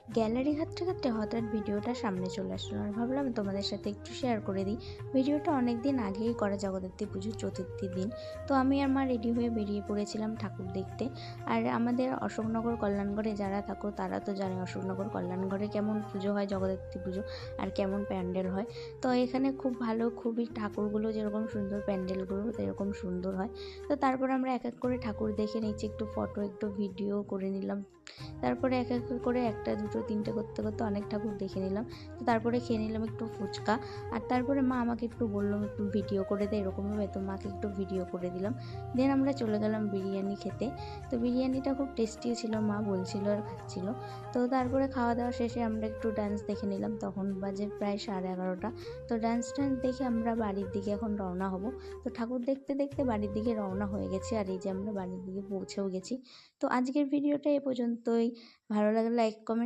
Gallery ঘাঁটতে ঘাঁটতে হঠাৎ ভিডিওটা সামনে চলে আসলো আর ভাবলাম তোমাদের সাথে একটু শেয়ার করে দিই। ভিডিওটা অনেক দিন আগেই করা, জগদ্ধাত্রী পুজোর চতুর্থী দিন। তো আমি আর মা রেডি হয়ে বেরিয়ে পড়েছিলাম ঠাকুর দেখতে। আর আমাদের অশোকনগর কল্যাণগড়ে যারা থাকো তারা তো জানে অশোকনগর কল্যাণগড়ে কেমন পুজো হয়, জগদ্ধাত্রী পুজো, আর কেমন প্যান্ডেল হয়। তো এখানে খুব ভালো, খুবই ঠাকুরগুলো যেরকম সুন্দর, প্যান্ডেলগুলো এরকম সুন্দর হয়। তো তারপর আমরা এক এক করে ঠাকুর দেখে নিচ্ছি, একটু ফটো একটু ভিডিও করে নিলাম। তারপরে এক এক করে একটা দুটো তিনটে করতে করতে অনেক ঠাকুর দেখে নিলাম। তো তারপরে খেয়ে নিলাম একটু ফুচকা। আর তারপরে মা আমাকে একটু বললো একটু ভিডিও করে দে এরকমভাবে, তো মাকে একটু ভিডিও করে দিলাম। দেন আমরা চলে গেলাম বিরিয়ানি খেতে। তো বিরিয়ানিটা খুব টেস্টি ছিল, মা বলছিল আর খাচ্ছিল। তো তারপরে খাওয়া দাওয়া শেষে আমরা একটু ডান্স দেখে নিলাম, তখন বাজে প্রায় 11:30। তো ডান্স দেখে আমরা বাড়ির দিকে এখন রওনা হব। তো ঠাকুর দেখতে দেখতে বাড়ির দিকে রওনা হয়ে গেছে, আর এই যে আমরা বাড়ির দিকে পৌঁছেও গেছি। তো আজকের ভিডিওটা এ পর্যন্তই। ভালো লাগলে লাইক কমেন্ট